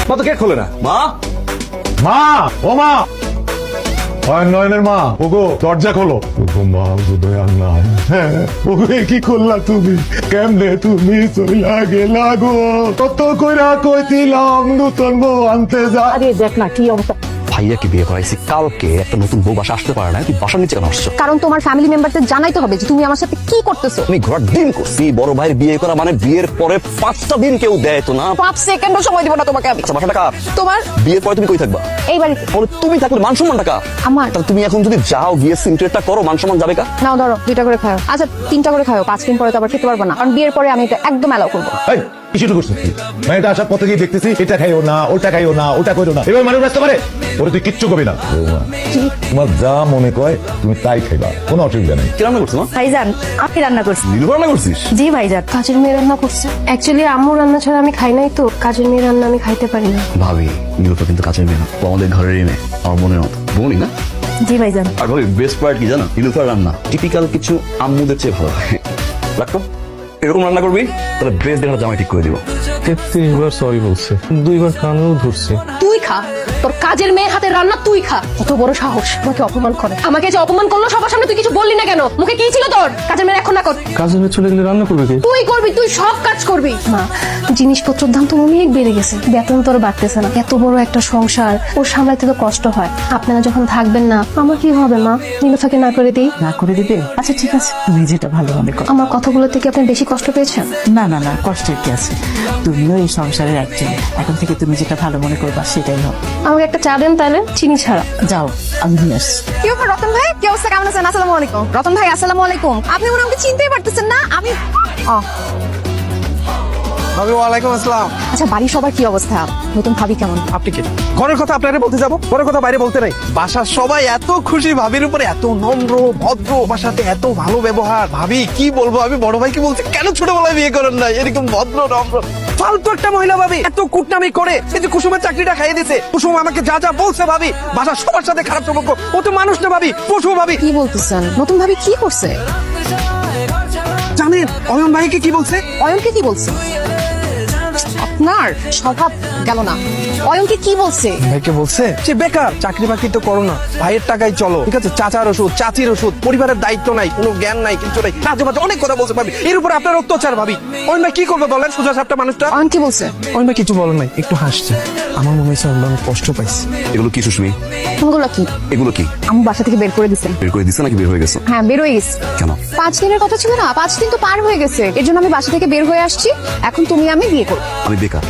মা তো গেট খোলে না। মা মা, ও মা, নয়নের মা, ওগো দরজা খোলো। ওগো মা, দয়াল না, ওগো কি করলা তুমি? কেমনে তুমি চইলা গেলা গো? কত কইরা কইছিলাম নতুন বউ আনতে যা। আরে দেখ না কি অবস্থা। ভাইয়াকে বিয়ে করাইছি কালকে, একটা নতুন বউ বাসা আসতে পারে না, তুই বাসার নিচে কেন আসছো? কারণ তোমার ফ্যামিলি মেম্বারদের জানাইতে হবে যে তুমি আমার সাথে কি করতেছো। তুমি ঘোরার দিন করছি, বড় ভাইয়ের বিয়ে করা মানে বিয়ের পরে 5টা দিন কেউ দেয় তো না। 5 সেকেন্ডও সময় দিব না তোমাকে আমি। আচ্ছা বাসাটা কার? তোমার। বিয়ের পরে তুমি কই থাকবা? এই বাড়িতে। বলে তুমি থাকলে মান সম্মান টাকা আমার। তাহলে তুমি এখন যদি যাও গিয়ে সিনক্রেটটা করো, মান সম্মান যাবে কা? নাও ধরো 2টা করে খাও। আচ্ছা 3টা করে খাও, 5 দিন পরে তো আবার খেতে পারবো না, কারণ বিয়ের পরে আমি এটা একদম অ্যালাউ করবো না। এই কিছু করছিস তুই? মেয়েটা আসার পথে গিয়ে দেখতেছি এটা খাইও না, ওটা খাইও না, ওটা করো না, এবার মানুষ আসতে পারে। ওরে তুই কিচ্ছু করবি না। তোমার যা মনে কয় তুমি তাই খাইবা, কোনো অসুবিধা নেই। কি রান্না করছো মা? ভাইজান আপনি রান্না করছেন? নীলু রান্না করছিস? জি ভাইজান। কাজের মেয়ে রান্না করছে। অ্যাকচুয়ালি আম্মু রান্না ছাড়া আমি খাই নাই, তো কাজের মেয়ে রান্না আমি খাইতে পারি না। ভাবি নীলু তো কিন্তু কাছের মেয়ে না, ও আমাদের ঘরেরই মেয়ে, আমার বোনের মতো। বোনই না? জি ভাইজান। আর ভাবি বেস্ট পার্ট কি জানো? নীলুফার রান্না টিপিক্যাল কিছু আম্মুদের চেয়ে ভালো হয়। রাখো এরকম রান্না করবি, তাহলে বেস্ট দেখা জামাই ঠিক করে দিব। 33 বার সরি বলছে, 2 বার কানেও ধরছে। তুই খা, তোর কাজের মেয়ের হাতে রান্না তুই খা। কত বড় সাহস আমাকে অপমান করে। আমাকে যে অপমান করলো সবার সামনে, তুই কিছু বললি না কেন? মুখে কি ছিল তোর? কাজের মেয়ে এখন না কর। কাজের মেয়ে চলে গেলে রান্না করবে কে? তুই করবি, তুই সব কাজ করবি। মা, জিনিসপত্রের দাম তো অনেক বেড়ে গেছে, বেতন তোর বাড়তেছে না। এত বড় একটা সংসার ওর সামলাইতে তো কষ্ট হয়। আপনারা যখন থাকবেন না, আমার কি হবে মা? নীলুফাকে না করে দিই। না করে দিবে? আচ্ছা ঠিক আছে, তুমি যেটা ভালো মনে করো। আমার কথাগুলো থেকে আপনি বেশি কষ্ট পেয়েছেন? না না না, কষ্টের কি আছে? তুমিও এই সংসারের একজন, এখন থেকে তুমি যেটা ভালো মনে করবা সেটাই হোক। আমাকে একটা চা দেন তাহলে, চিনি ছাড়া। যাও, আমি নিয়ে আসছি। কি ব্যাপার রতন ভাই, কি অবস্থা, কেমন আছেন? আসসালামু আলাইকুম। রতন ভাই আসসালামু আলাইকুম। আপনি মনে হয় আমাকে চিনতেই পারতেছেন না। আমি ভাবি ওয়ালাইকুম আসসালাম। আচ্ছা বাড়ির সবার কি অবস্থা? নতুন ভাবি কেমন? আপনি কি ঘরের কথা আপনারে বলতে যাব? ঘরের কথা বাইরে বলতে নাই। বাসার সবাই এত খুশি ভাবির উপরে, এত নম্র ভদ্র, আমার সাথে এত ভালো ব্যবহার। ভাবি কি বলবো, আমি বড় ভাইকে বলছি কেন ছোটবেলায় বিয়ে করেন না, এরকম ভদ্র নম্র। ফালতু একটা মহিলা ভাবি, এত কুটনামি করে এই যে কুসুমের চাকরিটা খাইয়ে দিছে। কুসুম আমাকে যা যা বলছে ভাবি, বাসার সবার সাথে খারাপ সম্পর্ক। ও তো মানুষ না ভাবি, পশু ভাবি। কি বলতেছেন? নতুন ভাবি কি করছে? জানেন অয়ন ভাইকে কি বলছে? অয়নকে কি বলছে? আপনার স্বভাব গেল না। অয়নকে কি বলছে? ভাইকে বলছে যে বেকার, চাকরি বাকরি তো করো না, ভাইয়ের টাকায় চলো, ঠিক আছে? চাচার ওষুধ, চাচির ওষুধ, পরিবারের দায়িত্ব নাই, কোনো জ্ঞান নাই, কিছু নাই, কাজে বাজে অনেক কথা বলছে ভাবি। এর উপর আপনার অত্যাচার ভাবি। অয়ন ভাই কি করবে বলেন, সোজা সাপটা মানুষটা। অয়ন কি বলছে? অয়ন ভাই কিছু বলেন নাই, একটু হাসছে। আমার মনে হয়েছে অয়ন ভাই অনেক কষ্ট পাইছে। এগুলো কি সুস্মি? কোনগুলো কি? এগুলো কি? আমি বাসা থেকে বের করে দিছেন। বের করে দিছে নাকি বের হয়ে গেছো? হ্যাঁ বের হয়ে গেছি। কেন? 5 দিনের কথা ছিল না, 5 দিন তো পার হয়ে গেছে। এর জন্য আমি বাসা থেকে বের হয়ে আসছি। এখন তুমি আমি বিয়ে করব। আমি বেকার।